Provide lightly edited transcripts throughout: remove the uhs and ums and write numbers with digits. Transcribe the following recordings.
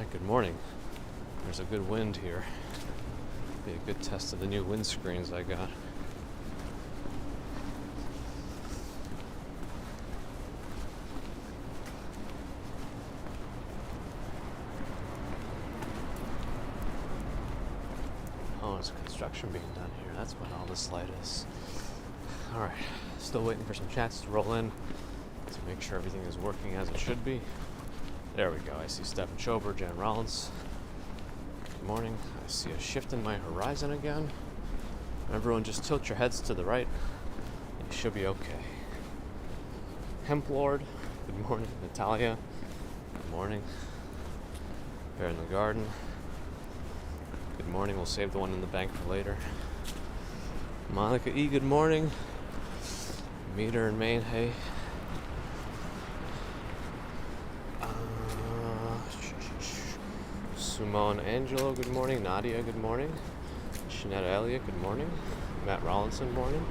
Alright, good morning. There's a good wind here. Be a good test of the new windscreens I got. Oh, there's construction being done here. That's what all this light is. Alright, still waiting for some chats to roll in to make sure everything is working as it should be. There we go. I see Stephen Schober, Jan Rollins. Good morning. I see a shift in my horizon again. Everyone just tilt your heads to the right. You should be okay. Hemp Lord. Good morning. Natalia. Good morning. Bear in the Garden. Good morning. We'll save the one in the bank for later. Monica E. Good morning. Meter in Maine. Hey. Simone Angelo, good morning. Nadia, good morning. Shanetta Elliott, good morning. Matt Rollinson, morning.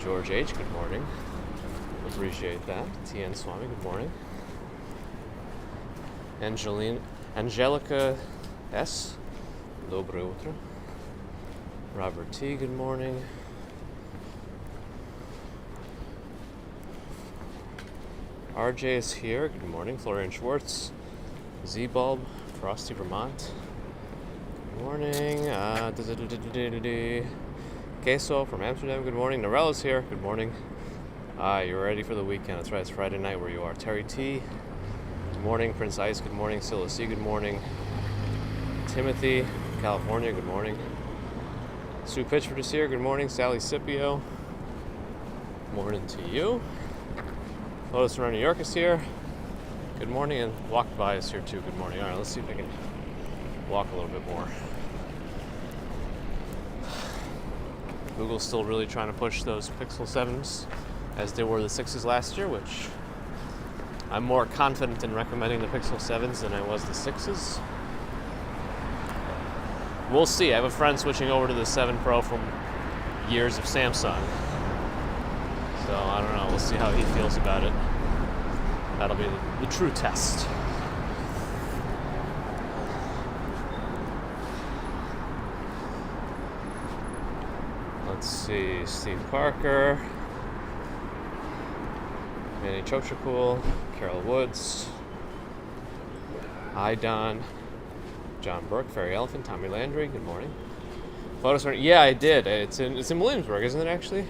George H., good morning. Appreciate that. T.N. Swami, good morning. Angelica S., Dobre utro. Robert T., good morning. RJ is here, good morning. Florian Schwartz. Z-Bulb. Frosty, Vermont. Good morning. Queso from Amsterdam. Good morning. Norella's here. Good morning. You're ready for the weekend. That's right. It's Friday night where you are. Terry T. Good morning. Prince Ice. Good morning. Scylla C. Good morning. Timothy, California. Good morning. Sue Pitchford is here. Good morning. Sally Scipio. Morning to you. Lotus from New York is here. Good morning, and Walk By is here too. Good morning. All right, let's see if I can walk a little bit more. Google's still really trying to push those Pixel 7s as they were the 6s last year, which I'm more confident in recommending the Pixel 7s than I was the 6s. We'll see. I have a friend switching over to the 7 Pro from years of Samsung. So I don't know. We'll see how he feels about it. That'll be the true test. Let's see, Steve Parker, Manny Chochakul, Carol Woods, Idon, John Burke, Fairy Elephant, Tommy Landry, good morning. Photos, yeah, I did. It's in Williamsburg, isn't it actually?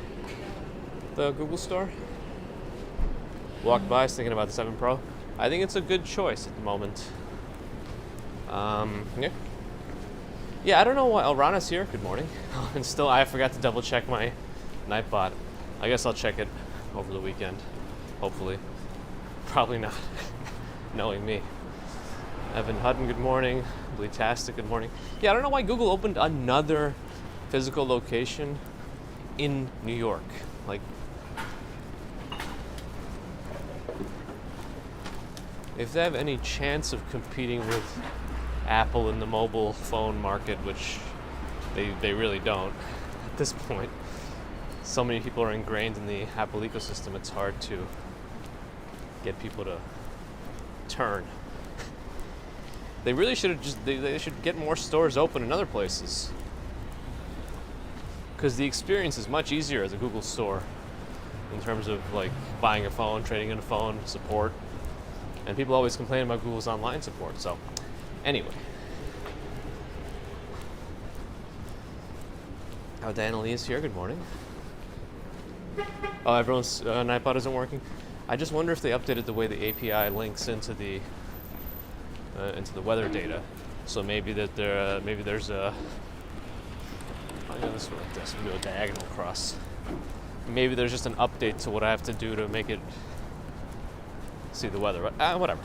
The Google store? Walked by, thinking about the 7 Pro. I think it's a good choice at the moment. Yeah, I don't know why. Rana's here. Good morning. And still, I forgot to double check my Nightbot. I guess I'll check it over the weekend. Hopefully. Probably not, knowing me. Evan Hutton, good morning. Bleetastic, good morning. Yeah, I don't know why Google opened another physical location in New York. Like, if they have any chance of competing with Apple in the mobile phone market, which they really don't at this point. So many people are ingrained in the Apple ecosystem, it's hard to get people to turn. They really should have they should get more stores open in other places. Because the experience is much easier as a Google store in terms of like buying a phone, trading in a phone, support. And people always complain about Google's online support, so anyway. Oh, Diana Lee is here, good morning. Oh, everyone's Nightbot isn't working? I just wonder if they updated the way the API links into the weather data. So maybe that maybe there's a, I'll go this way like this, we'll do a diagonal across. Maybe there's just an update to what I have to do to make it see the weather, but whatever.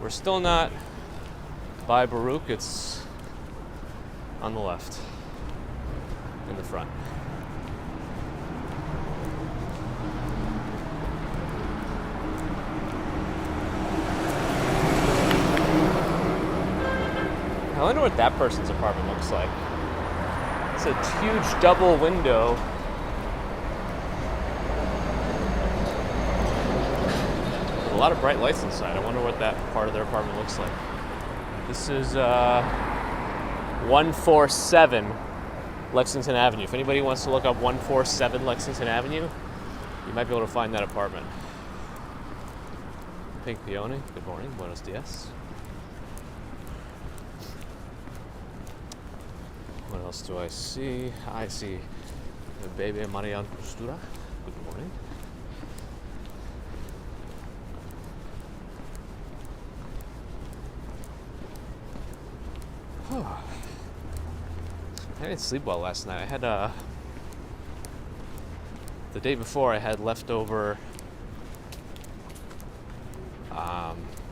We're still not by Baruch, it's on the left, in the front. I wonder what that person's apartment looks like. It's a huge double window. lot of bright lights inside. I wonder what that part of their apartment looks like. This is 147 Lexington Avenue. If anybody wants to look up 147 Lexington Avenue, you might be able to find that apartment. Pink Peony, good morning, buenos dias. What else do I see? I see Baby Marian Costura, good morning. I didn't sleep well last night. I had the day before I had leftover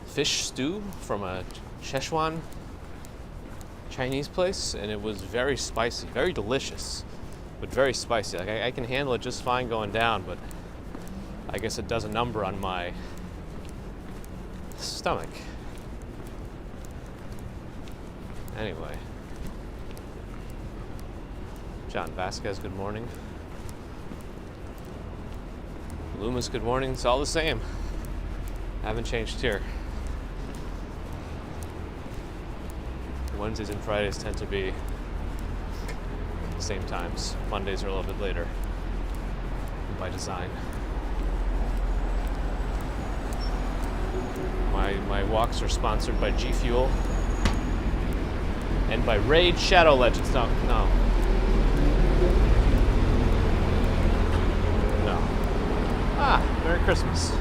fish stew from a Szechuan Chinese place, and it was very spicy, very delicious, but very spicy. Like I can handle it just fine going down, but I guess it does a number on my stomach. Anyway. John Vasquez, good morning. Loomis, good morning. It's all the same. Haven't changed here. Wednesdays and Fridays tend to be the same times. Mondays are a little bit later, by design. My walks are sponsored by G Fuel and by Raid Shadow Legends. No. Merry Christmas.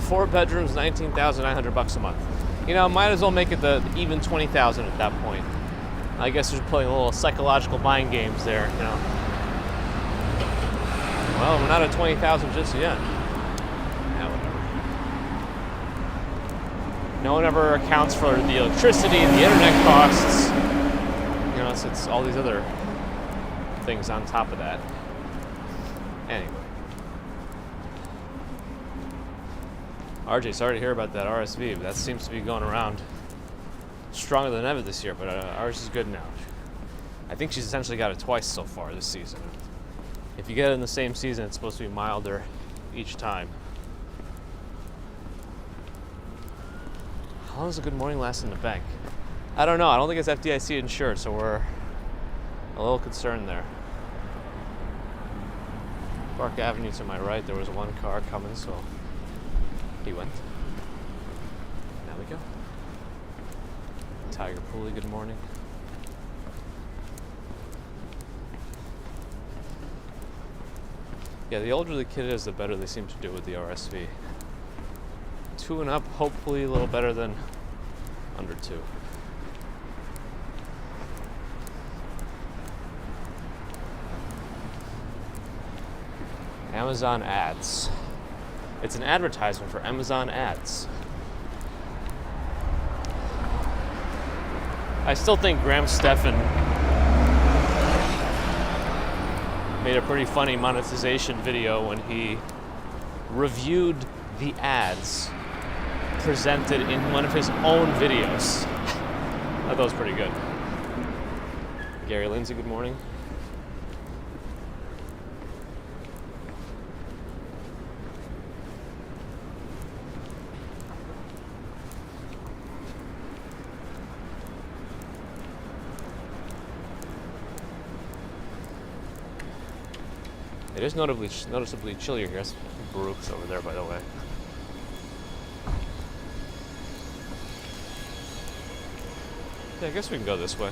4 bedrooms, $19,900 a month. You know, might as well make it the even 20,000 at that point. I guess they're playing a little psychological mind games there, you know. Well, we're not at 20,000 just yet. Yeah, whatever. No one ever accounts for the electricity, the internet costs. You know, it's all these other things on top of that. Anyway. RJ, sorry to hear about that RSV, but that seems to be going around stronger than ever this year, but ours is good now. I think she's essentially got it twice so far this season. If you get it in the same season, it's supposed to be milder each time. How long does a good morning last in the bank? I don't know. I don't think it's FDIC insured, so we're a little concerned there. Park Avenue to my right, there was one car coming, so he went. Now we go. Tiger Pulley, good morning. Yeah, the older the kid is, the better they seem to do with the RSV. 2 and up, hopefully a little better than under 2. Amazon ads. It's an advertisement for Amazon ads. I still think Graham Stephan made a pretty funny monetization video when he reviewed the ads presented in one of his own videos. I thought that was pretty good. Gary Lindsay, good morning. It is noticeably chillier here. That's Baruch's over there, by the way. Yeah, I guess we can go this way.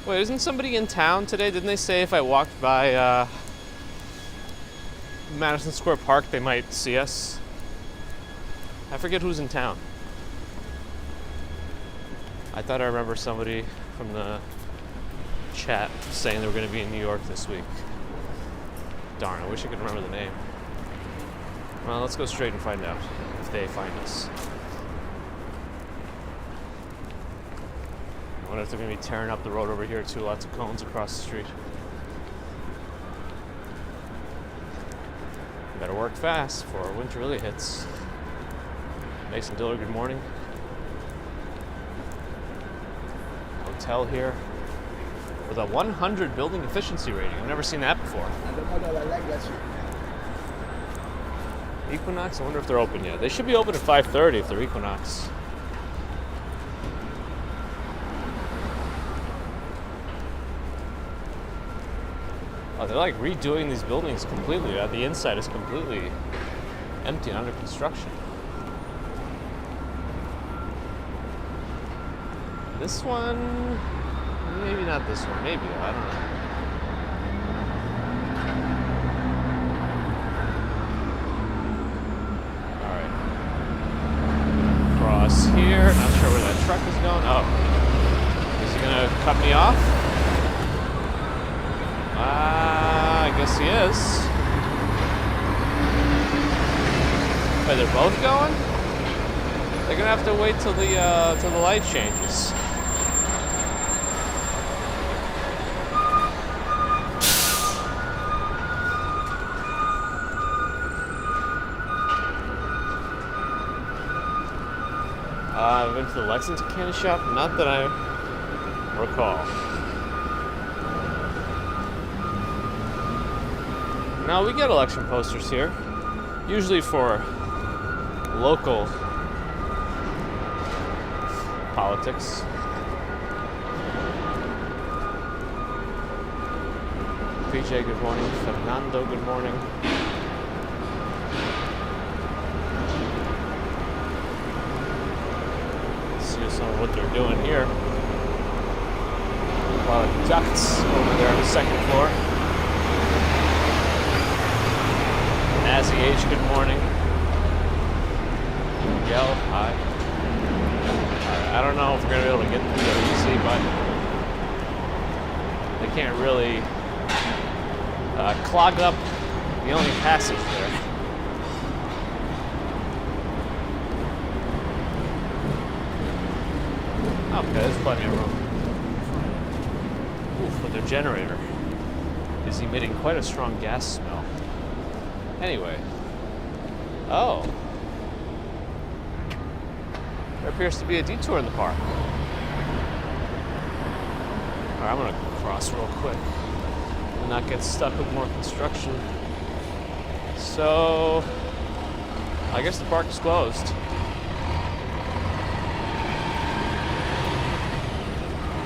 Wait, isn't somebody in town today? Didn't they say if I walked by Madison Square Park, they might see us? I forget who's in town. I thought I remember somebody from the chat saying they were going to be in New York this week. Darn, I wish I could remember the name. Well, let's go straight and find out if they find us. I wonder if they're going to be tearing up the road over here too. Lots of cones across the street. Better work fast before winter really hits. Mason Diller, good morning. Hotel here with a 100 building efficiency rating. I've never seen that before. I don't know that I like that shit. Equinox? I wonder if they're open yet. They should be open at 5:30 if they're Equinox. Oh, they're like redoing these buildings completely. The inside is completely empty and under construction. This one, maybe not this one. Maybe, I don't know. All right. Cross here. Not sure where that truck is going. Oh, is he gonna cut me off? I guess he is. Wait, they're both going? They're gonna have to wait till the light changes. I've been to the Lexington candy shop, not that I recall. Now we get election posters here, usually for local politics. PJ, good morning. Fernando, good morning. Some of what they're doing here. A lot of ducts over there on the second floor. Nazi H, good morning. Miguel, hi. I don't know if we're going to be able to get through there easily, but they can't really clog up the only passage there. Okay, there's plenty of room. Oof, but their generator is emitting quite a strong gas smell. Anyway. Oh. There appears to be a detour in the park. Alright, I'm gonna cross real quick and not get stuck with more construction. So, I guess the park is closed.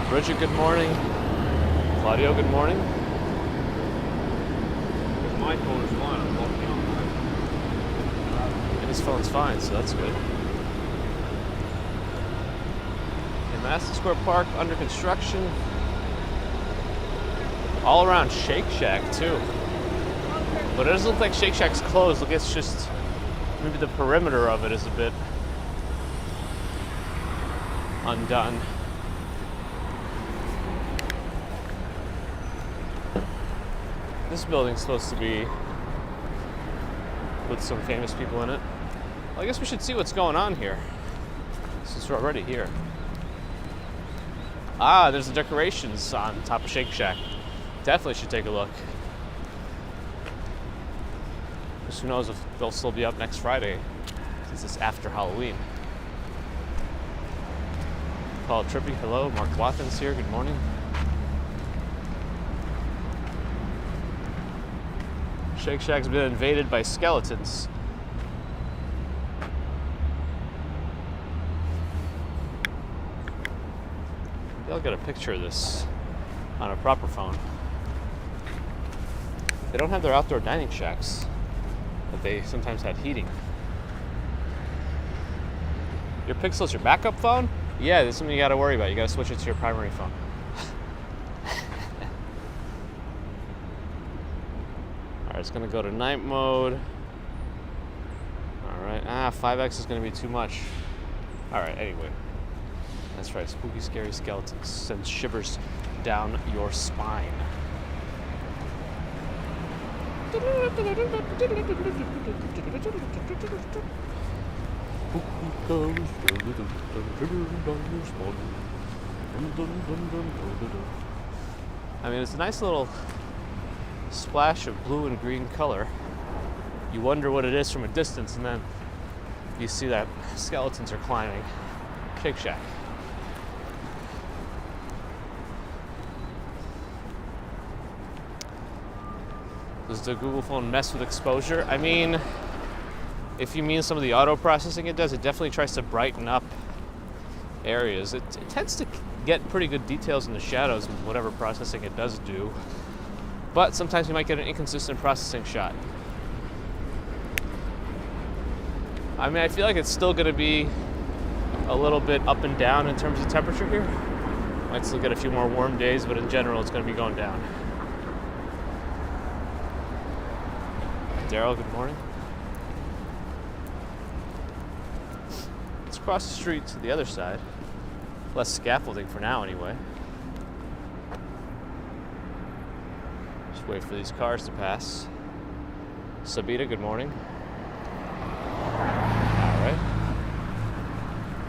Bridget, good morning. Claudio, good morning. My phone is fine. I'm walking online. And his phone's fine, so that's good. In Madison Square Park, under construction. All around Shake Shack, too. But it doesn't look like Shake Shack's closed. Look, it's just maybe the perimeter of it is a bit undone. This building's supposed to be with some famous people in it. Well, I guess we should see what's going on here, since we're already here. Ah, there's the decorations on top of Shake Shack. Definitely should take a look. Just who knows if they'll still be up next Friday, since it's after Halloween. Paul Trippy, hello. Mark Watten's here, good morning. Shake Shack's been invaded by skeletons. Maybe I'll get a picture of this on a proper phone. They don't have their outdoor dining shacks, but they sometimes had heating. Your Pixel's your backup phone? Yeah, this is something you gotta worry about. You gotta switch it to your primary phone. It's gonna go to night mode. Alright, 5X is gonna be too much. Alright, anyway. That's right, spooky, scary skeletons send shivers down your spine. I mean, it's a nice little splash of blue and green color. You wonder what it is from a distance, and then you see that skeletons are climbing Shake Shack. Does the Google phone mess with exposure? I mean, if you mean some of the auto processing it does, it definitely tries to brighten up areas. It tends to get pretty good details in the shadows with whatever processing it does do, but sometimes you might get an inconsistent processing shot. I mean, I feel like it's still going to be a little bit up and down in terms of temperature here. Might still get a few more warm days, but in general it's going to be going down. Daryl, good morning. Let's cross the street to the other side. Less scaffolding for now, anyway. Just wait for these cars to pass. Sabita, good morning. All right.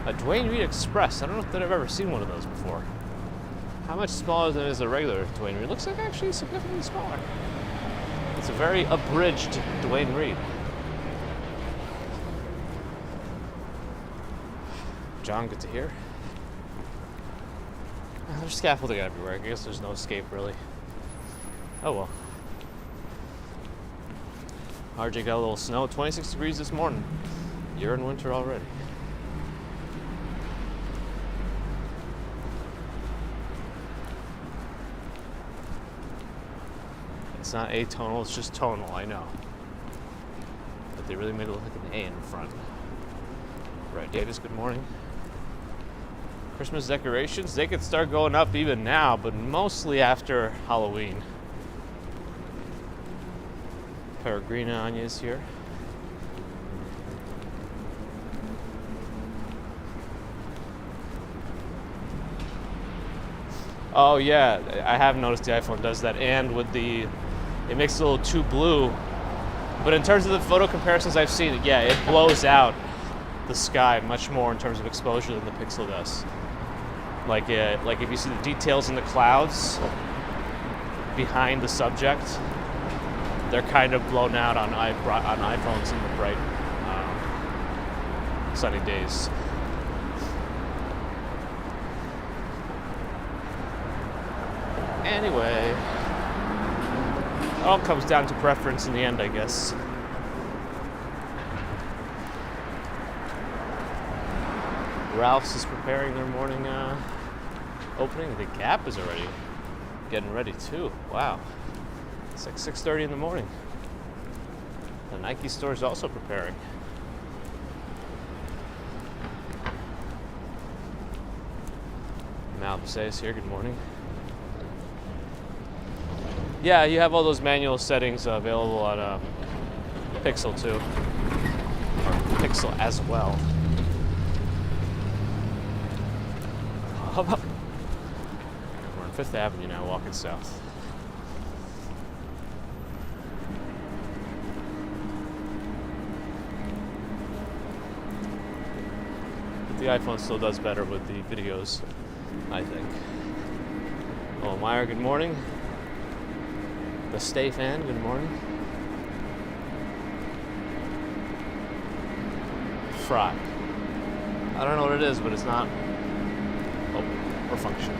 A Dwayne Reed Express. I don't know if I've ever seen one of those before. How much smaller than is a regular Dwayne Reed? It looks like actually significantly smaller. It's a very abridged Dwayne Reed. John, good to hear. There's scaffolding everywhere. I guess there's no escape, really. Oh well. RJ got a little snow. 26 degrees this morning. You're in winter already. It's not atonal, it's just tonal, I know. But they really made it look like an A in the front. Right, Davis, good morning. Christmas decorations, they could start going up even now, but mostly after Halloween. Peregrina Anya's here. Oh yeah, I have noticed the iPhone does that, and with the, it makes it a little too blue. But in terms of the photo comparisons I've seen, yeah, it blows out the sky much more in terms of exposure than the Pixel does. Like if you see the details in the clouds behind the subject, they're kind of blown out on iPhones in the bright, sunny days. Anyway, it all comes down to preference in the end, I guess. Ralph's is preparing their morning opening. The Gap is already getting ready too. Wow, it's like 6:30 in the morning. The Nike store is also preparing. Malbase is here. Good morning. Yeah, you have all those manual settings available on Pixel too, or Pixel as well. We're on 5th Avenue now, walking south. But the iPhone still does better with the videos, I think. Oh, Meyer, good morning. The Stay Fan, good morning. Fry. I don't know what it is, but it's not open or functioning.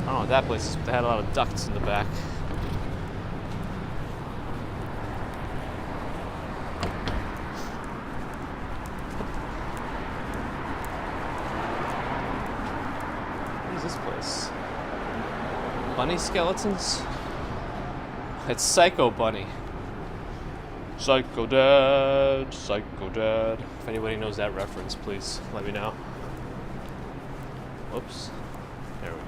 I don't know what that place is, but they had a lot of ducts in the back. What is this place? Bunny skeletons? It's Psycho Bunny. Psycho Dad, Psycho Dad. If anybody knows that reference, please let me know. Whoops. There we go.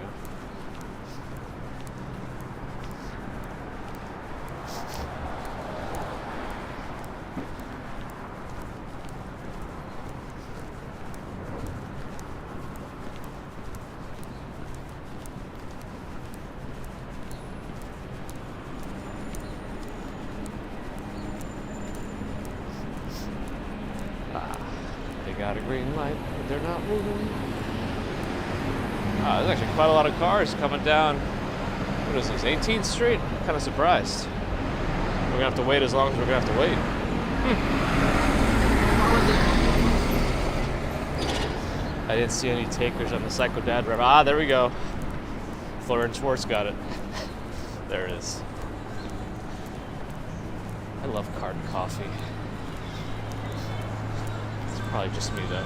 Got a green light, but they're not moving. There's actually quite a lot of cars coming down. What is this, 18th Street? I'm kind of surprised. We're gonna have to wait as long as we're gonna have to wait. I didn't see any takers on the Psycho Dad rev. Ah, there we go. Florence Schwartz got it. There it is. I love carton coffee. It's probably just me though.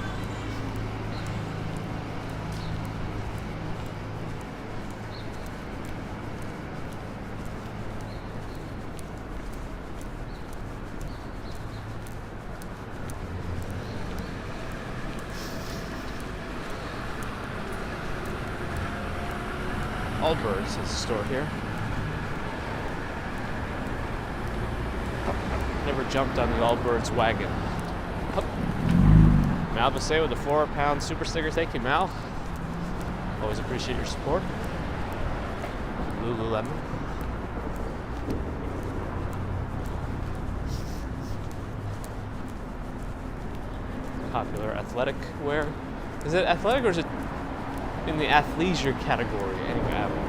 Allbirds is a store here. Never jumped on the Allbirds wagon. Hup. Mal Basset with the 4-pound super sticker. Thank you, Mal. Always appreciate your support. Lululemon. Popular athletic wear. Is it athletic or is it in the athleisure category? Anyway, I don't know.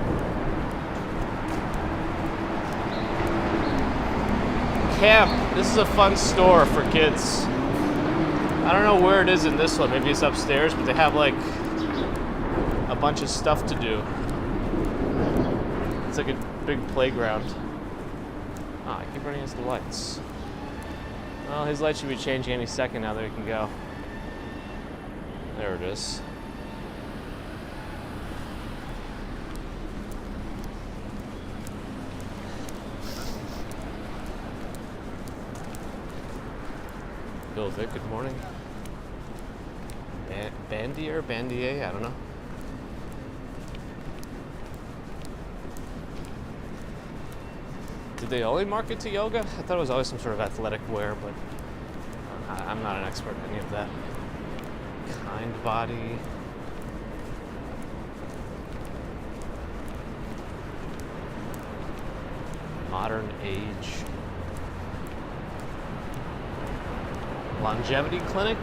Camp. This is a fun store for kids. I don't know where it is in this one. Maybe it's upstairs, but they have like a bunch of stuff to do. It's like a big playground. Ah, I keep running into the lights. Well, his light should be changing any second now that he can go. There it is. Bill Vick, good morning. Bandier? Bandier? I don't know. Did they only market to yoga? I thought it was always some sort of athletic wear, but I'm not an expert in any of that. Kind Body. Modern Age. Longevity Clinic?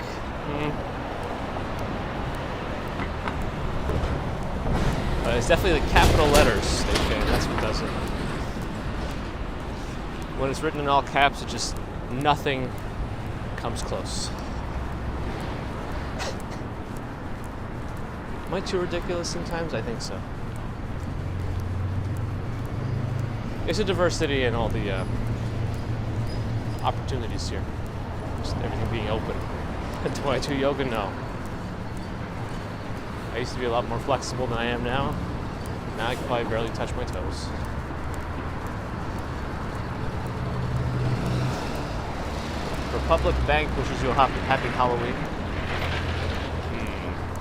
It's definitely the capital letters they fan. That's what does it. When it's written in all caps, it just nothing comes close. Am I too ridiculous sometimes? I think so. It's a diversity in all the opportunities here. Just everything being open. Do I do yoga? No. I used to be a lot more flexible than I am now. Now I can probably barely touch my toes. Republic Bank wishes you a happy Halloween.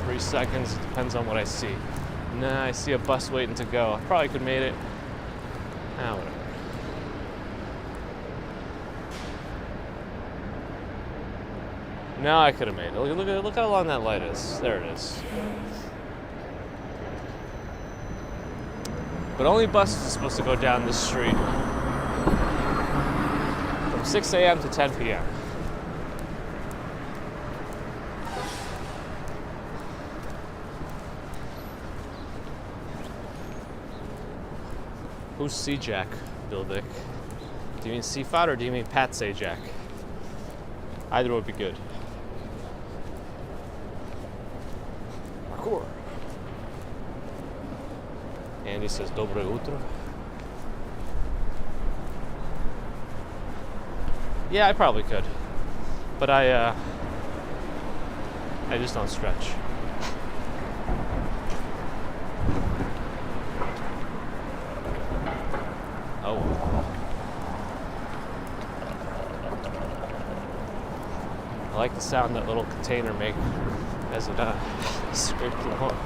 3 seconds, it depends on what I see. Nah, I see a bus waiting to go. I probably could have made it. Ah, whatever. No, I could have made it. Look how long that light is. There it is. But only buses are supposed to go down this street from 6 a.m. to 10 p.m. Who's C-Jack, Bill Vick? Do you mean C-Fod or do you mean Pat Sajak? Either would be good. Parkour. Andy says Dobre Utro. Yeah, I probably could. But I just don't stretch. Oh. I like the sound that little container make as it scrapes along.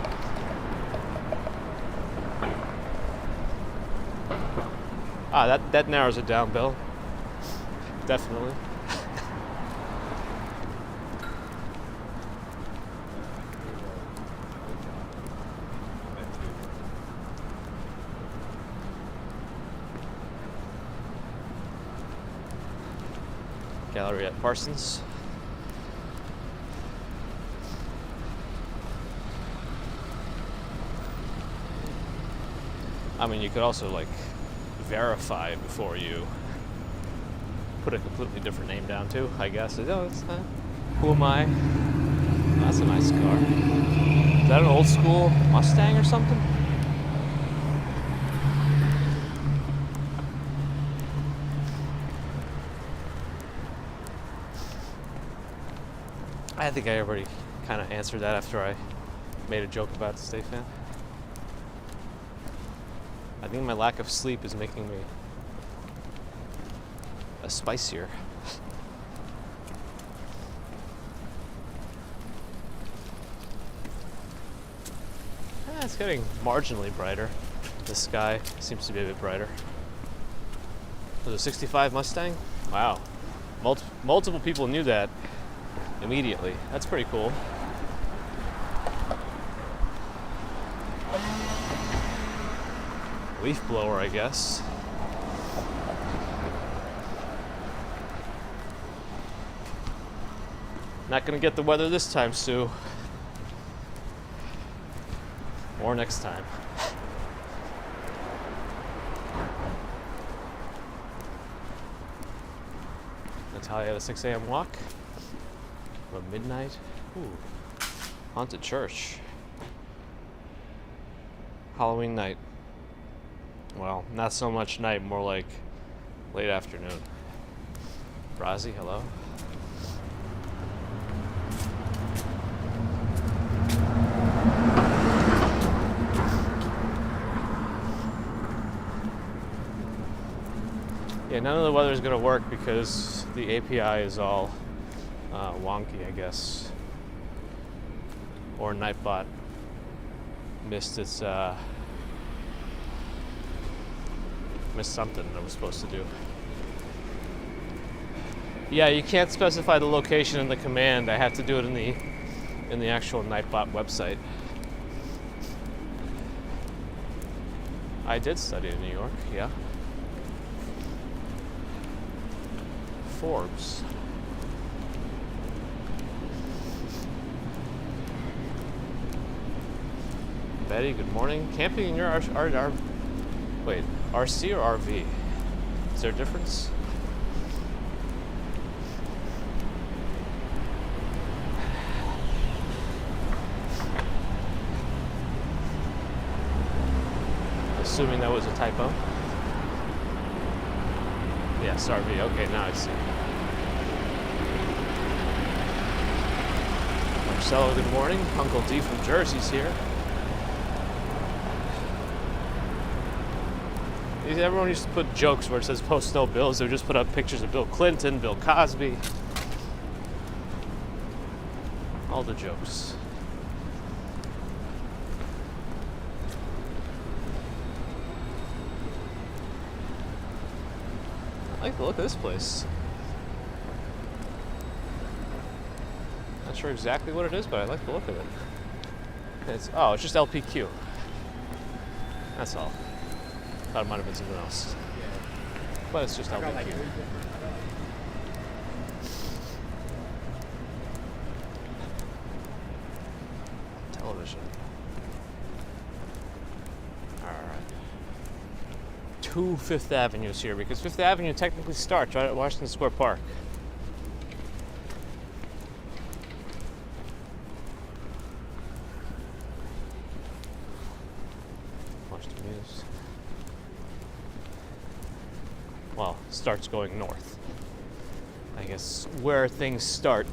Ah, that narrows it down, Bill. Definitely. Gallery at Parsons. I mean, you could also like verify before you put a completely different name down too, I guess. Oh, it's who am I? Oh, that's a nice car. Is that an old school Mustang or something? I think I already kind of answered that after I made a joke about the State fan. I think my lack of sleep is making me a spicier. It's getting marginally brighter. The sky seems to be a bit brighter. Was it a 65 Mustang? Wow. Multiple people knew that immediately. That's pretty cool. Leaf blower, I guess. Not gonna get the weather this time, Sue. Or next time. Natalia had a 6 a.m. walk. About midnight. Ooh. Haunted church. Halloween night. Well, not so much night, more like late afternoon. Razi, hello. Yeah, none of the weather is going to work because the API is all wonky, I guess. Or Nightbot missed its missed something that it was supposed to do. Yeah, you can't specify the location in the command. I have to do it in the actual Nightbot website. I did study in New York, yeah. Forbes. Betty, good morning. Camping in your wait, RC or RV? Is there a difference? Assuming that was a typo. Yes, RV. Okay, now I see. Marcelo, good morning. Uncle D from Jersey's here. Everyone used to put jokes where it says post no bills. They would just put up pictures of Bill Clinton, Bill Cosby. All the jokes. I like the look of this place. Not sure exactly what it is, but I like the look of it. It's just LPQ. That's all. Thought it might have been something else. But it's just LPQ. Television. Alright. 2 Fifth Avenues here, because Fifth Avenue technically starts right at Washington Square Park. Well, starts going north. I guess where things start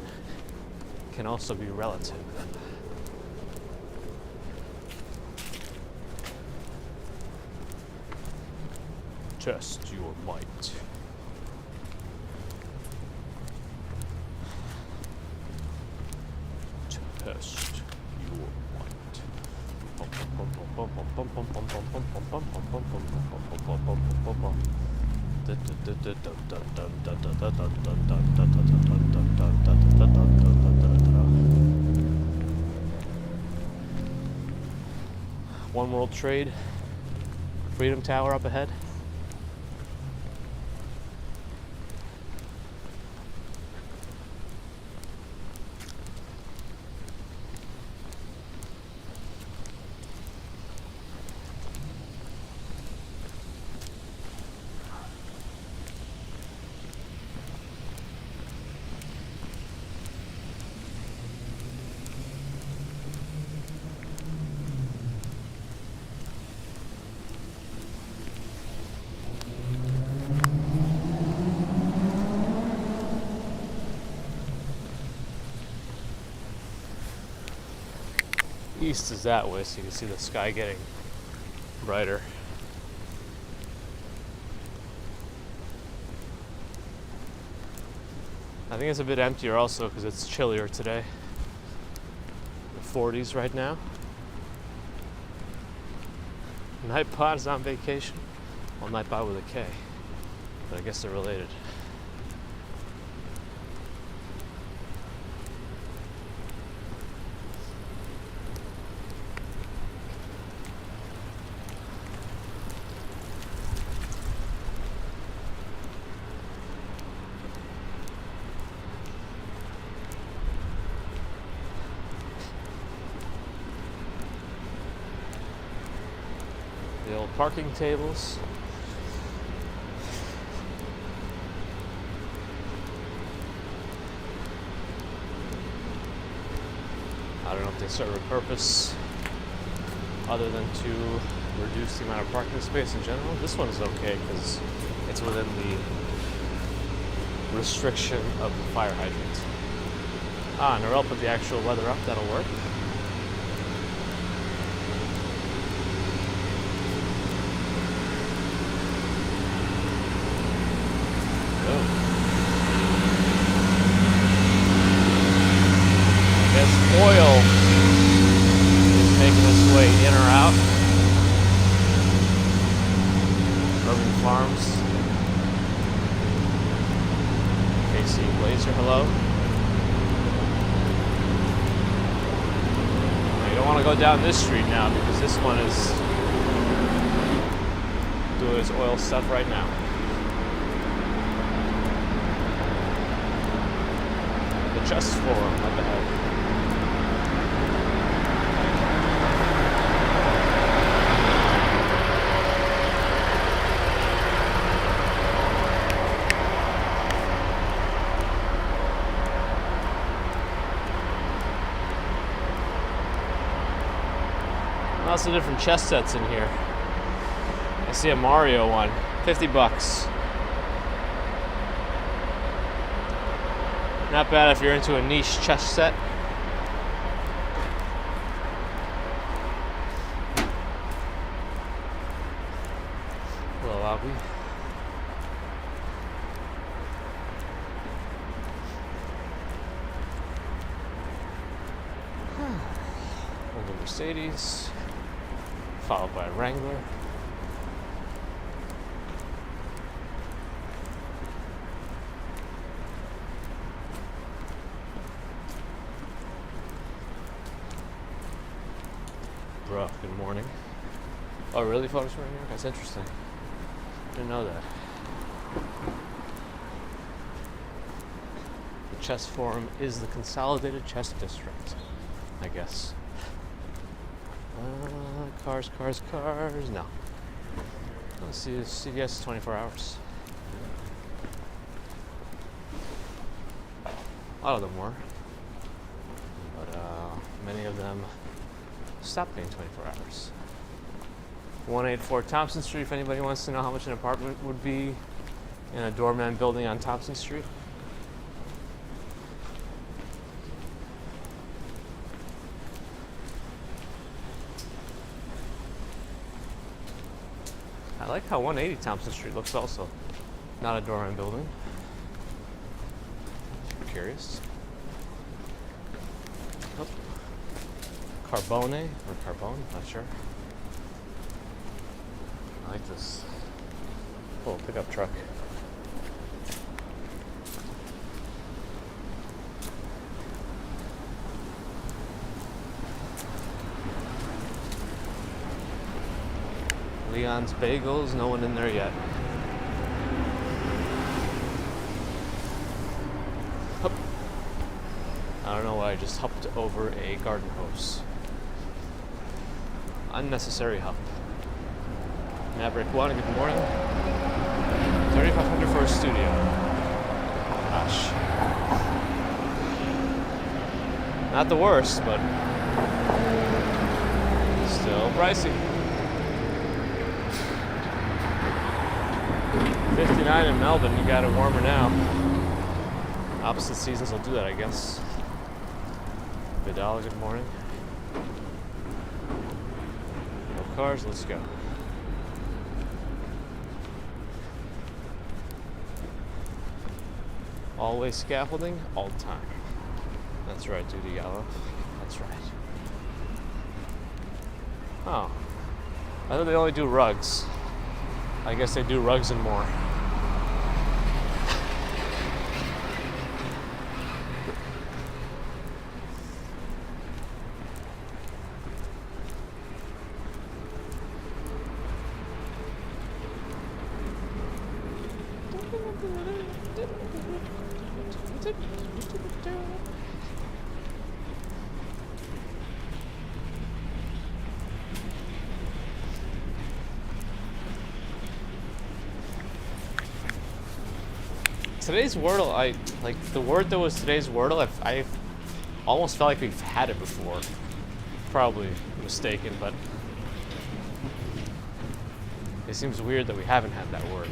can also be relative. Test your might. Test your might. One World Trade, Freedom Tower up ahead. east is that way, so you can see the sky getting brighter. I think it's a bit emptier also because it's chillier today. The 40s right now. Nightpod's on vacation. Well, Nightpod with a K, but I guess they're related. The old parking tables. I don't know if they serve a purpose other than to reduce the amount of parking space in general. This one is okay because it's within the restriction of the fire hydrant. And Norel put the actual weather up, that'll work. Oil is making its way in or out. Urban Farms. KC Blazer, hello. You don't want to go down this street now because this one is doing its oil stuff right now. The Chess Forum up ahead. Lots of different chess sets in here. I see a Mario one, 50 bucks. Not bad if you're into a niche chess set. Hello, Albie. Older Mercedes. Followed by a Wrangler. Bro, good morning. Oh, really? Photos from New York? That's interesting. Didn't know that. The Chess Forum is the Consolidated Chess District, I guess. Cars. No. Let's see. CVS 24 hours. A lot of them were, but many of them stopped being 24 hours. 184 Thompson Street. If anybody wants to know how much an apartment would be in a doorman building on Thompson Street. I like how 180 Thompson Street looks also. Not a doorman building. I'm curious. Oh. Carbone or Carbone, not sure. I like this little pickup truck. Leon's Bagels, no one in there yet. Hup. I don't know why I just hopped over a garden hose. Unnecessary hop. Maverick One, good morning. 3,500 for a studio. Gosh. Not the worst, but still pricey. 59 in Melbourne, you got it warmer now. Opposite seasons will do that, I guess. Vidal, good morning. cars, let's go. Always scaffolding, all the time. That's right, Duty Yellow. That's right. Oh. I thought they only do rugs. I guess they do rugs and more. Today's Wordle, I like the word that was today's Wordle. I almost felt like we've had it before. Probably mistaken, but it seems weird that we haven't had that word.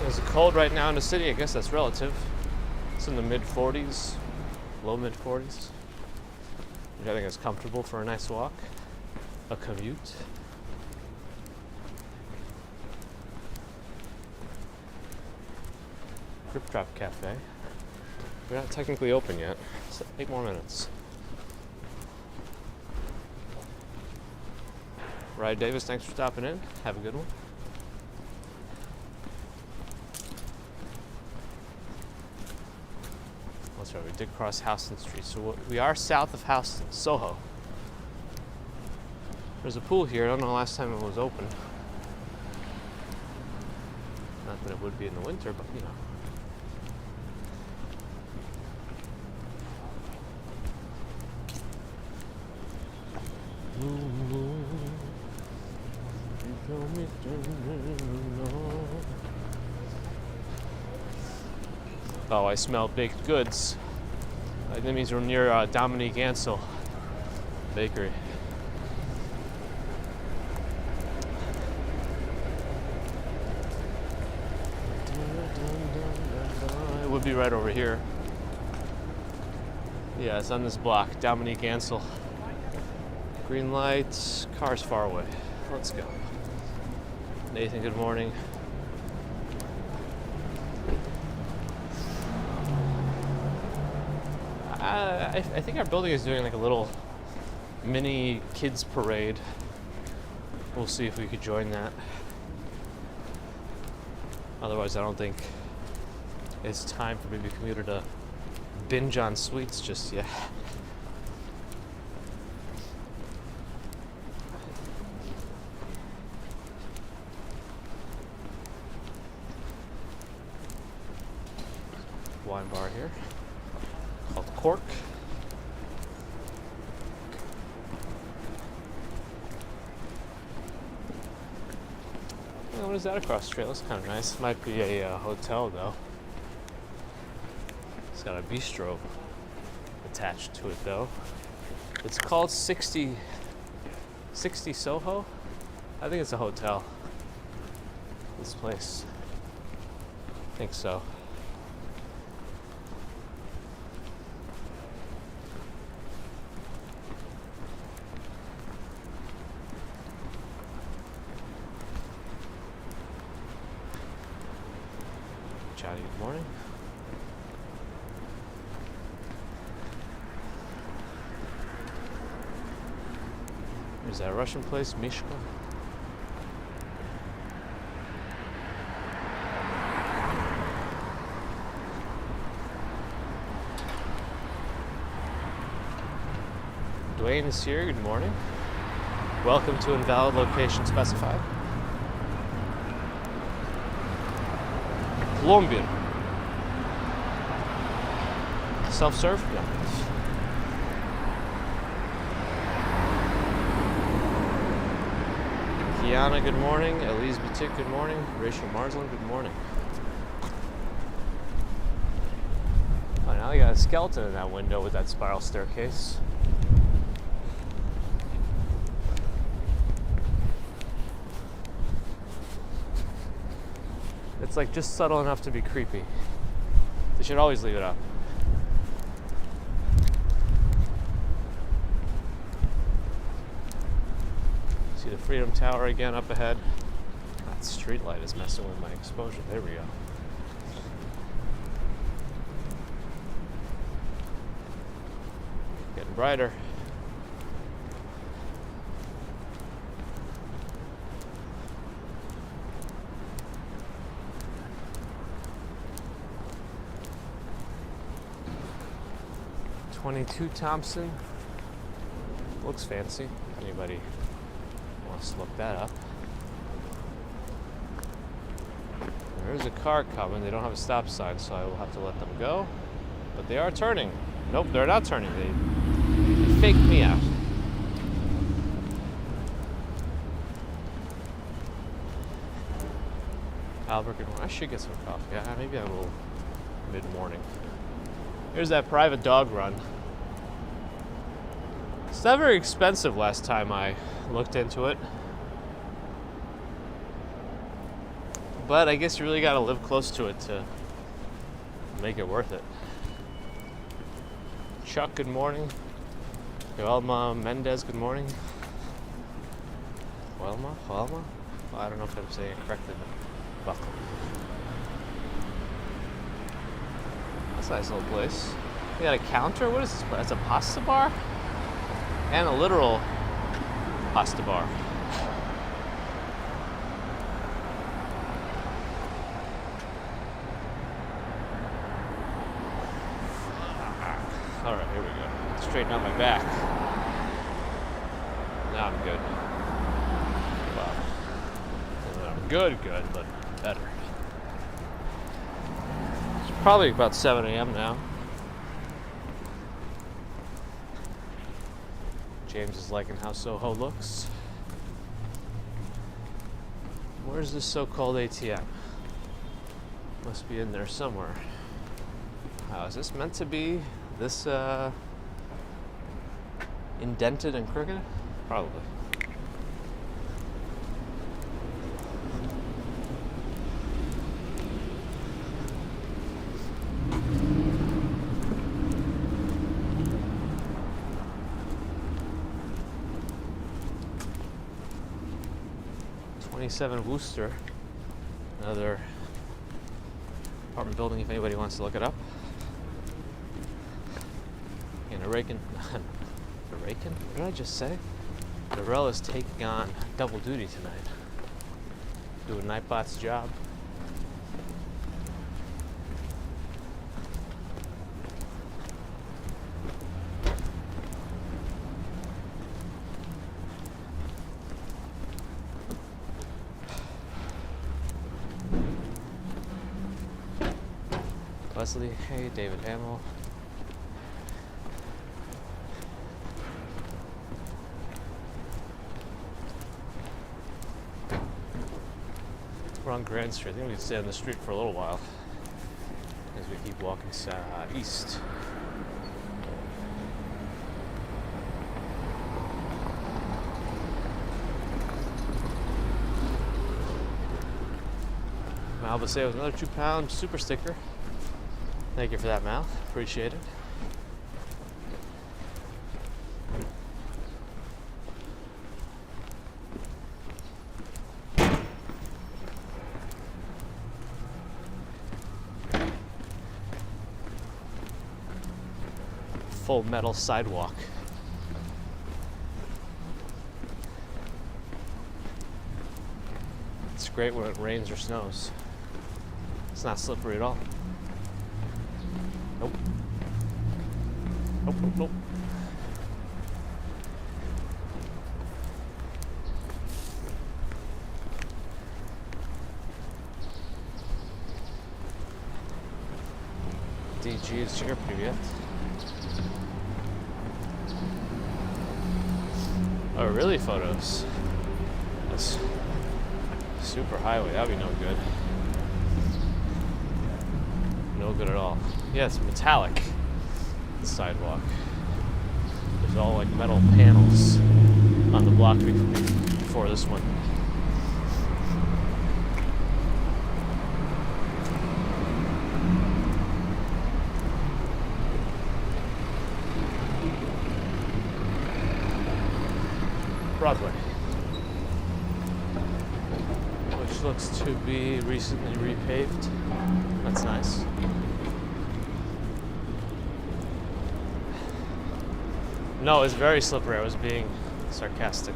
It's cold right now in the city. I guess that's relative. It's in the mid 40s, low mid 40s, which I think is comfortable for a nice walk, a commute. Grip Drop Cafe. We're not technically open yet. It's 8 more minutes. Ryan Davis, thanks for stopping in. Have a good one. That's right, we did cross Houston Street. So we are south of Houston, Soho. There's a pool here. I don't know the last time it was open. Not that it would be in the winter, but you know. Oh, I smell baked goods. That means we're near Dominique Ansel Bakery. It would be right over here. Yeah, it's on this block, Dominique Ansel. Green lights, cars far away. Let's go. Nathan, good morning. I think our building is doing like a little mini kids parade. We'll see if we could join that. Otherwise, I don't think it's time for Baby Commuter to binge on sweets just yet. Wine bar here called Cork. What is that across the street? That's kind of nice. Might be a hotel though. It's got a bistro attached to it though. It's called 60 Soho. I think it's a hotel. This place. I think so. Chatty, good morning. There's that Russian place, Mishka. Dwayne is here, good morning. Welcome to invalid location specified. Colombian. Self-serve? Yeah. Kiana, good morning. Elise Batik, good morning. Rachel Marsland, good morning. Oh, now I got a skeleton in that window with that spiral staircase. It's like just subtle enough to be creepy. They should always leave it up. See the Freedom Tower again up ahead. That street light is messing with my exposure. There we go. Getting brighter. .22 Thompson. Looks fancy. Anybody wants to look that up. There's a car coming. They don't have a stop sign, so I will have to let them go. But they are turning. Nope, they're not turning. They faked me out. Albert, I should get some coffee. Yeah, maybe I will mid-morning. Here's that private dog run. It's not very expensive last time I looked into it. But I guess you really gotta live close to it to make it worth it. Chuck, good morning. Joelma Mendez, good morning. Joelma? Well, I don't know if I'm saying it correctly, but welcome. That's a nice little place. We got a counter? What is this place? It's a pasta bar? And a literal pasta bar. Alright, here we go. Straighten out my back. Now I'm good. Well, I'm good, but better. It's probably about 7 a.m. now. James is liking how Soho looks. Where's this so-called ATM? Must be in there somewhere. How is this meant to be? This indented and crooked? Probably. .27 Worcester, another apartment building if anybody wants to look it up. And What did I just say? Narelle is taking on double duty tonight. Doing Nightbot's job. Leslie, hey, David Hamill. We're on Grand Street. I think we can stay on the street for a little while as we keep walking east. Mal Basay with another 2-pound super sticker. Thank you for that, Mal. Appreciate it. Full metal sidewalk. It's great when it rains or snows. It's not slippery at all. Nope. Nope, nope, nope. DG is here, привет. Oh, really? Photos? That's super highway. That'd be no good. No good at all. Yeah, it's metallic. The sidewalk. There's all like metal panels on the block before this one. Broadway, which looks to be recently repaved. That's nice. No, it's very slippery. I was being sarcastic.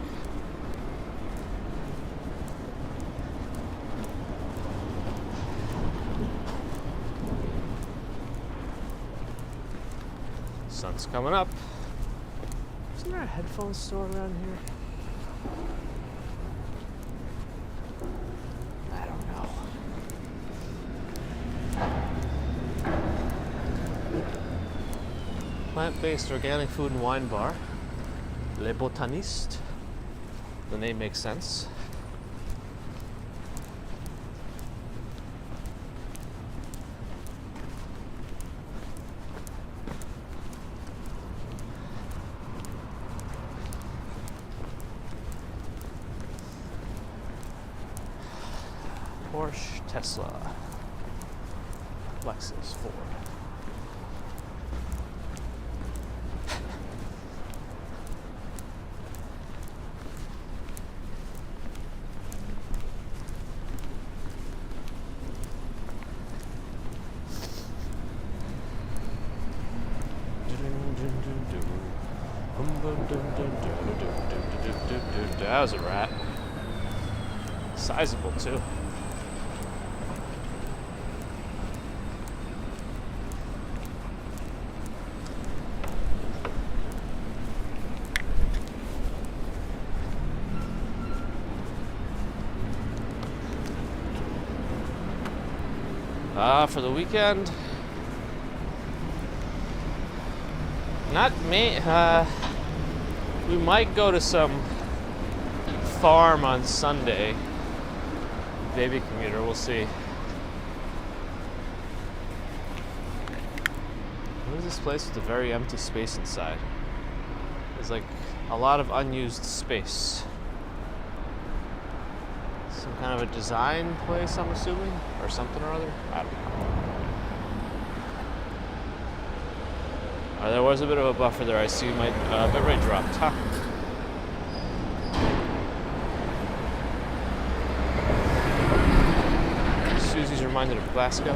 Sun's coming up. Isn't there a headphone store around here? I don't know. Plant-based organic food and wine bar. Le Botaniste. The name makes sense. Porsche, Tesla, Lexus, Ford. That was a rat. Sizable too. For the weekend, not me. We might go to some farm on Sunday. Baby commuter, we'll see. What is this place with a very empty space inside? There's like a lot of unused space. Some kind of a design place, I'm assuming, or something or other. I don't know. There was a bit of a buffer there. I see my bit rate dropped. Huh. Susie's reminded of Glasgow.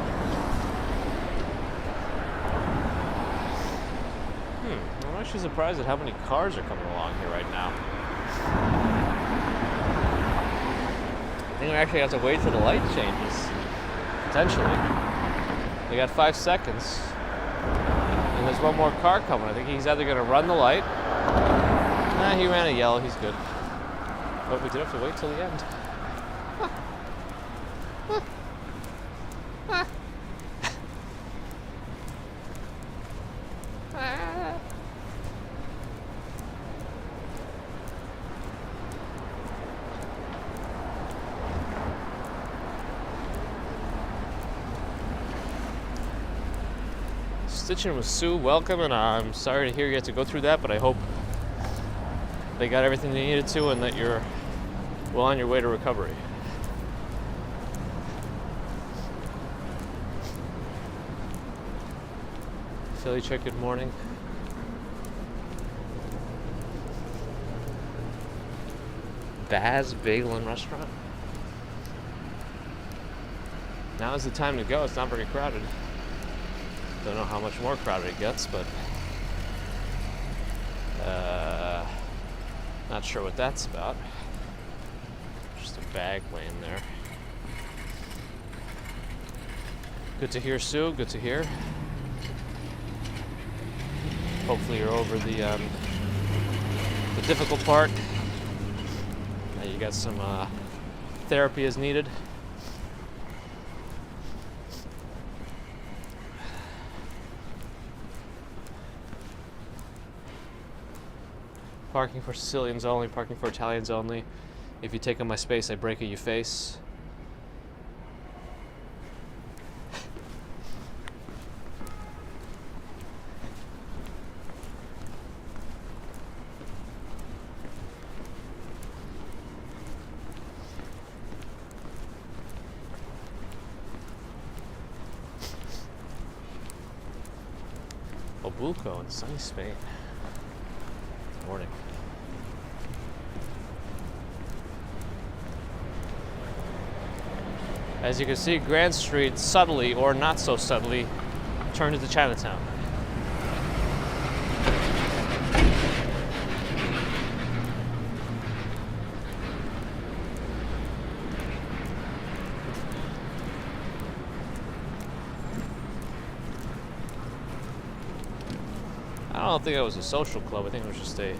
I'm actually surprised at how many cars are coming along here right now. I think we actually have to wait till the light changes. Potentially. They got 5 seconds. And there's one more car coming. I think he's either going to run the light. Nah, he ran a yellow. He's good. But we did have to wait till the end. Stitching with Sue, welcome, and I'm sorry to hear you had to go through that, but I hope they got everything they needed to and that you're well on your way to recovery. Philly check, good morning. Baz Bagel and Restaurant. Now is the time to go. It's not very crowded. Don't know how much more crowded it gets, but not sure what that's about. Just a bag laying there. Good to hear, Sue. Good to hear. Hopefully you're over the difficult part. You got some therapy as needed. Parking for Sicilians only, parking for Italians only. If you take up my space, I break it, you face. Acapulco in sunny Spain. Morning. As you can see, Grand Street subtly, or not so subtly, turned into Chinatown. I don't think it was a social club. I think it was just a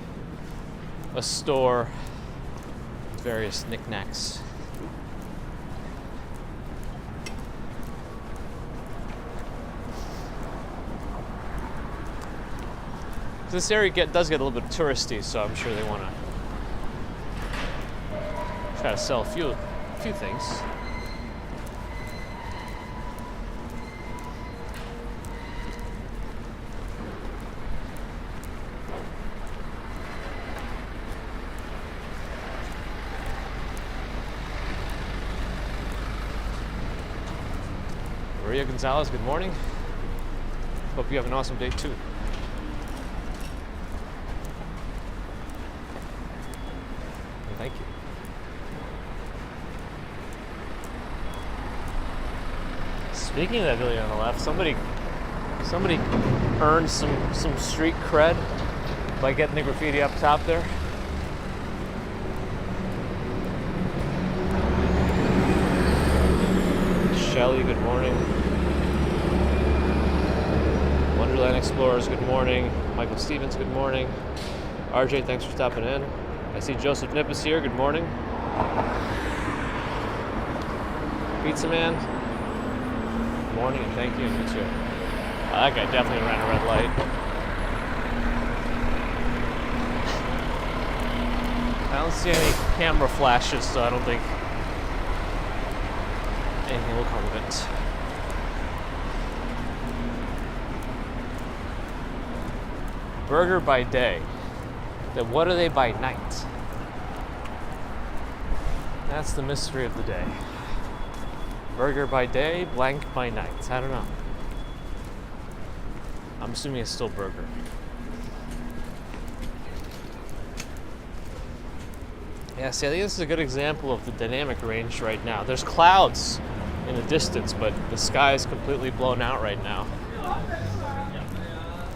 store with various knickknacks. This area does get a little bit touristy, so I'm sure they want to try to sell a few things. Maria Gonzalez, good morning. Hope you have an awesome day too. Thank you. Speaking of that building on the left, somebody earned some street cred by getting the graffiti up top there. Shelly, good morning. Wonderland Explorers, good morning. Michael Stevens, good morning. RJ, thanks for stopping in. I see Joseph Nipp is here. Good morning. Pizza Man. Good morning and thank you. And you too. That guy definitely ran a red light. I don't see any camera flashes, so I don't think anything will come of it. Burger by day. Then what are they by night? That's the mystery of the day. Burger by day, blank by night. I don't know. I'm assuming it's still burger. Yeah, see, I think this is a good example of the dynamic range right now. There's clouds in the distance, but the sky is completely blown out right now.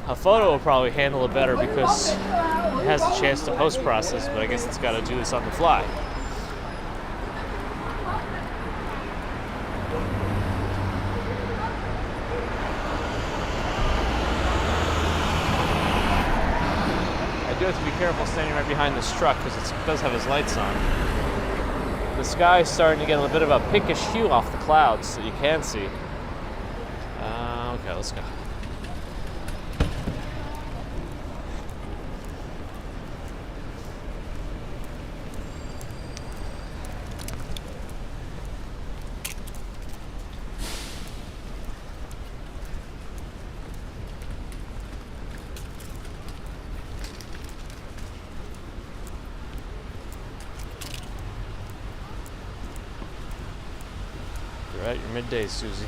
A photo will probably handle it better because it has a chance to post-process, but I guess it's got to do this on the fly. I do have to be careful standing right behind this truck because it does have its lights on. The sky is starting to get a little bit of a pinkish hue off the clouds that you can see. Okay, let's go. You're at your middays, Susie.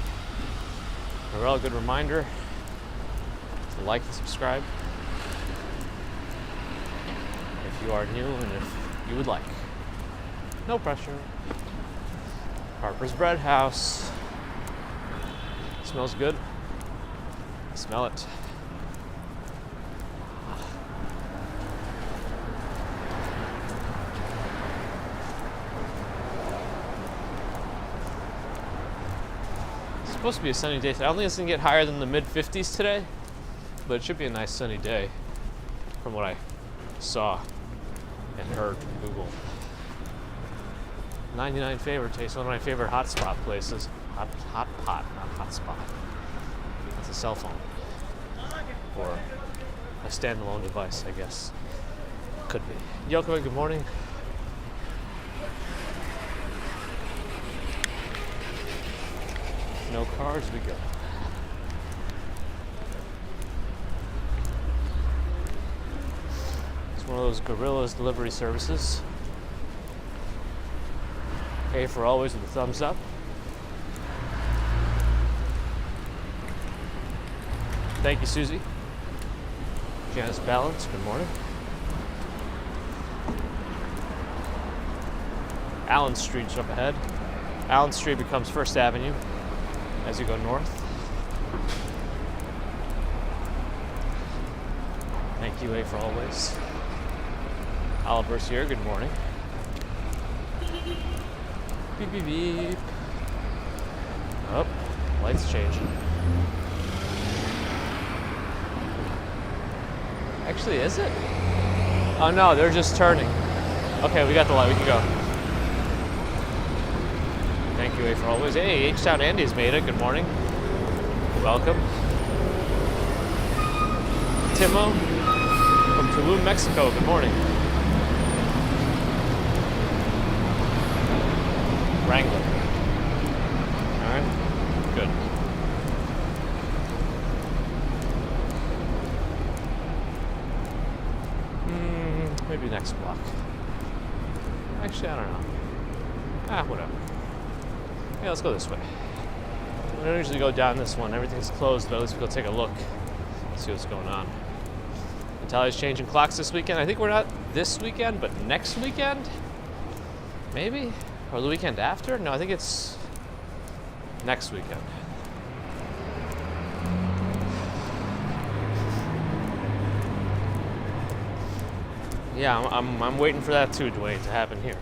A real good reminder to like and subscribe if you are new and if you would like. No pressure. Harper's Bread House. Smells good. I smell it. It's supposed to be a sunny day today. I don't think it's going to get higher than the mid-50s today, but it should be a nice sunny day from what I saw and heard from Google. 99 Favorite Taste, one of my favorite hotspot places. Hot pot, not hotspot. It's a cell phone. Or a standalone device, I guess. Could be. Yoko, good morning. No cars, we go. It's one of those Gorillas delivery services. Pay for always with a thumbs up. Thank you, Susie. Janice Balance, good morning. Allen Street's up ahead. Allen Street becomes First Avenue as you go north. Thank you, A, for always. Oliver's here, good morning. Beep, beep, beep. Oh, light's changing. Actually, is it? Oh no, they're just turning. Okay, we got the light, we can go. Thank you, A, for always. Hey, H-Town Andy's made it, good morning. Welcome. Timo from Tulum, Mexico, good morning. Wrangler. Alright, good. Maybe next block. Actually, I don't know. Whatever. Yeah, let's go this way. We don't usually go down this one. Everything's closed, but at least we'll go take a look. See what's going on. Natalia's changing clocks this weekend. I think we're not this weekend, but next weekend? Maybe? Or the weekend after? No, I think it's next weekend. Yeah, I'm waiting for that too, Dwayne, to happen here.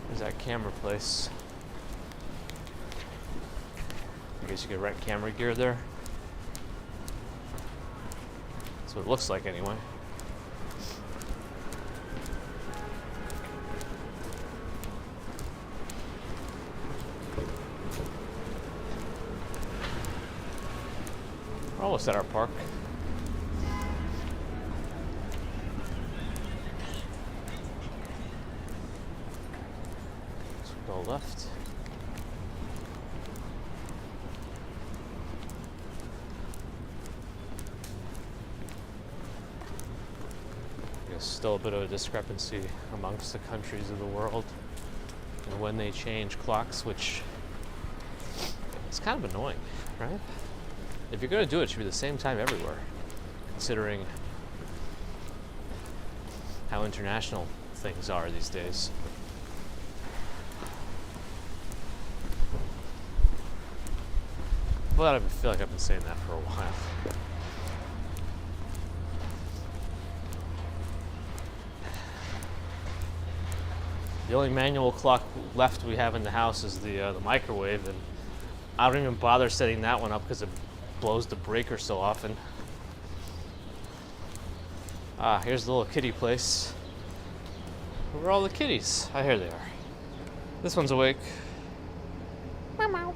There's that camera place. I guess you could rent camera gear there. That's what it looks like anyway. We're almost at our park. So go left. Still a bit of a discrepancy amongst the countries of the world and when they change clocks, which is kind of annoying, right? If you're going to do it, it should be the same time everywhere, considering how international things are these days. Well, I feel like I've been saying that for a while. The only manual clock left we have in the house is the microwave, and I don't even bother setting that one up because it blows the breaker so often. Here's the little kitty place. Where are all the kitties? Here they are. This one's awake. Meow meow.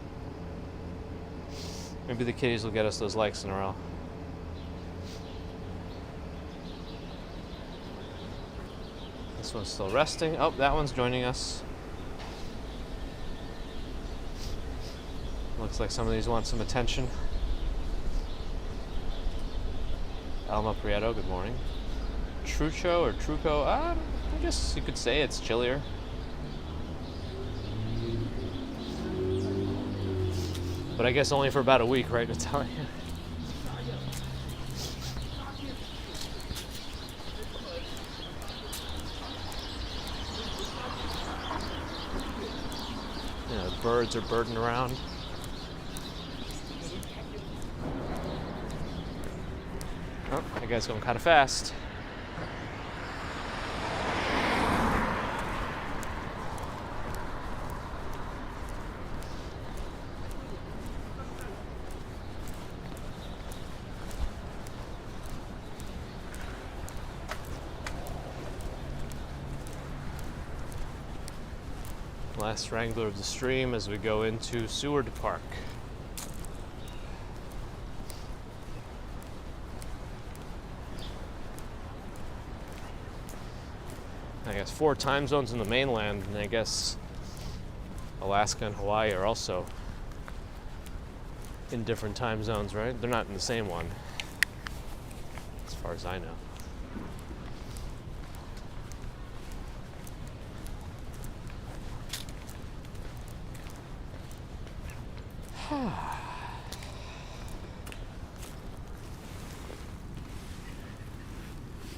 Maybe the kitties will get us those likes in a row. This one's still resting. Oh, that one's joining us. Looks like some of these want some attention. Alma Prieto, good morning. Trucho or Truco, I guess you could say it's chillier. But I guess only for about a week, right, Natalia? Birds are birding around. Oh, that guy's going kind of fast. Last wrangler of the stream as we go into Seward Park. I guess 4 time zones in the mainland, and I guess Alaska and Hawaii are also in different time zones, right? They're not in the same one, as far as I know.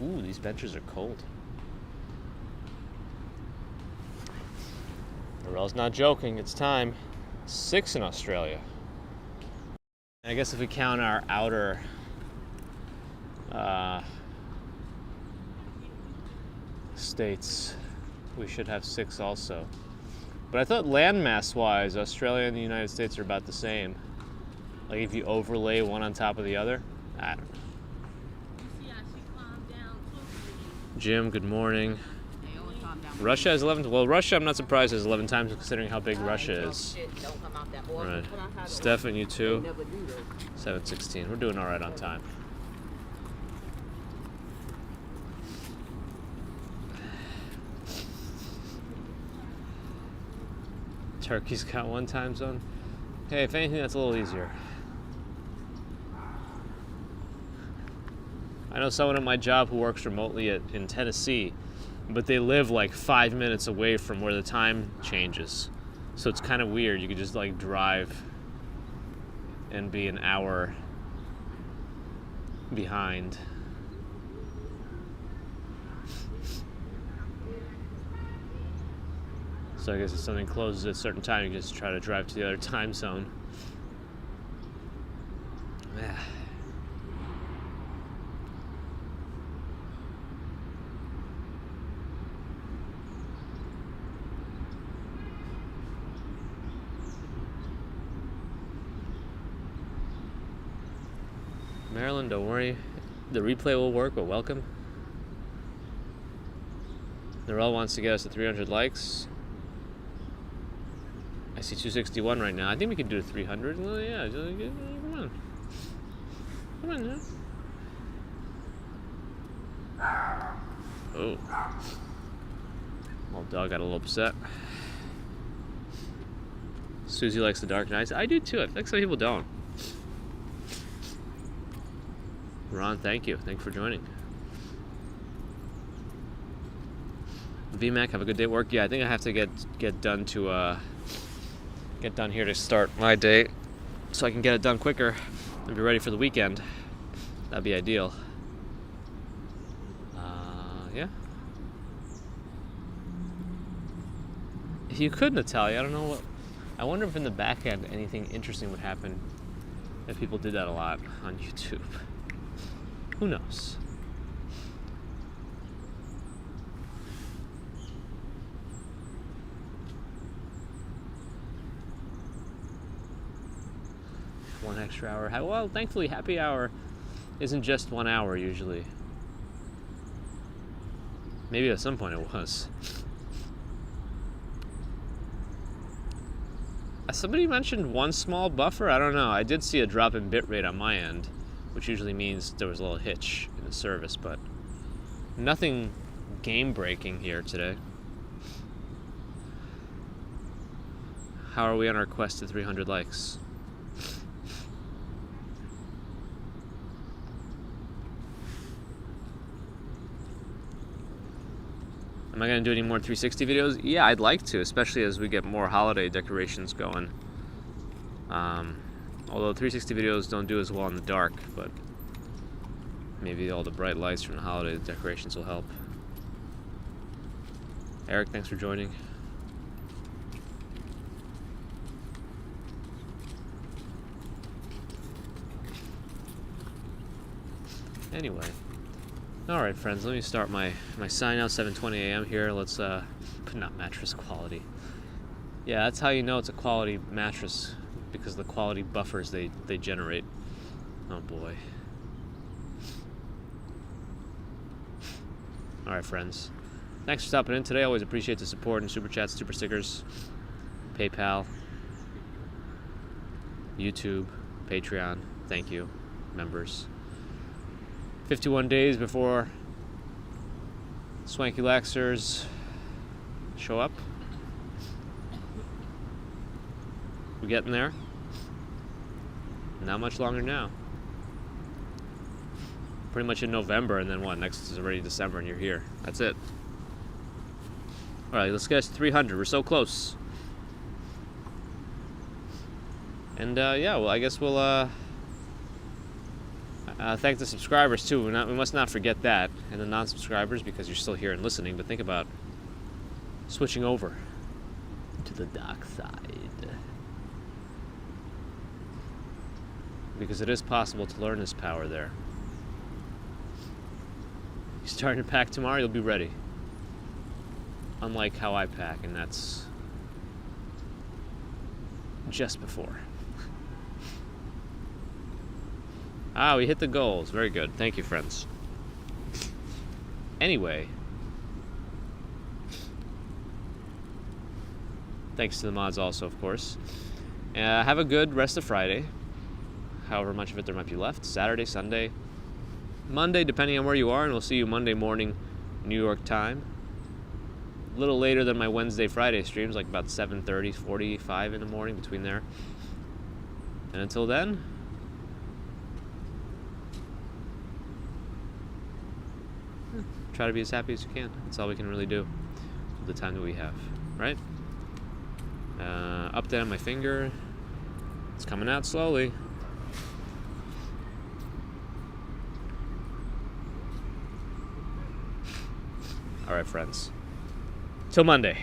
Ooh, these benches are cold. Narelle's not joking, it's time. 6 in Australia. I guess if we count our outer states, we should have 6 also. But I thought landmass-wise, Australia and the United States are about the same. Like if you overlay one on top of the other, I don't know. Jim, good morning. Russia has 11. Well, Russia, I'm not surprised, has 11 times considering how big Russia is. Right. Stefan, you too. 7:16. We're doing all right on time. Turkey's got 1 time zone. Hey, if anything, that's a little easier. I know someone at my job who works remotely in Tennessee, but they live like 5 minutes away from where the time changes. So it's kind of weird. You could just like drive and be an hour behind. So I guess if something closes at a certain time, you just try to drive to the other time zone. Yeah. Maryland, don't worry. The replay will work, but welcome. Narelle wants to get us to 300 likes. I see 261 right now. I think we can do 300. Well, yeah, come on. Come on now. Oh. Old dog got a little upset. Susie likes the Dark Knights. I do too. I think some people don't. Ron, thank you. Thanks for joining. VMAC, have a good day at work. Yeah, I think I have to get done here to start my day, so I can get it done quicker and be ready for the weekend. That'd be ideal. Yeah. If you could, Natalia, I don't know what. I wonder if in the back end anything interesting would happen if people did that a lot on YouTube. Who knows? One extra hour. Well, thankfully, happy hour isn't just 1 hour usually. Maybe at some point it was. Somebody mentioned 1 small buffer. I don't know. I did see a drop in bitrate on my end, which usually means there was a little hitch in the service, but nothing game-breaking here today. How are we on our quest to 300 likes? Am I going to do any more 360 videos? Yeah, I'd like to, especially as we get more holiday decorations going. Although 360 videos don't do as well in the dark, but maybe all the bright lights from the holiday decorations will help. Eric, thanks for joining. Anyway. Alright friends, let me start my sign out. 7:20 a.m. here. Let's but not mattress quality. Yeah, that's how you know it's a quality mattress, because the quality buffers they generate. Oh boy. Alright friends, thanks for stopping in today. Always appreciate the support and super chats, super stickers, PayPal, YouTube, Patreon. Thank you, members. 51 days before Swanky Laxers show up. We getting there? Not much longer now. Pretty much in November, and then what? Next is already December, and you're here. That's it. All right, let's get us to 300. We're so close. And yeah, well, I guess we'll thank the subscribers too. We must not forget that, and the non-subscribers, because you're still here and listening. But think about switching over to the dark side, because it is possible to learn this power there. You starting to pack tomorrow, you'll be ready. Unlike how I pack, and that's just before. We hit the goals. Very good. Thank you, friends. Anyway, thanks to the mods also, of course. Have a good rest of Friday, however much of it there might be left. Saturday, Sunday, Monday, depending on where you are, and we'll see you Monday morning, New York time. A little later than my Wednesday, Friday streams, like about 7:30, 45 in the morning, between there. And until then, try to be as happy as you can. That's all we can really do with the time that we have, right? Update on my finger. It's coming out slowly. All right, friends. Till Monday.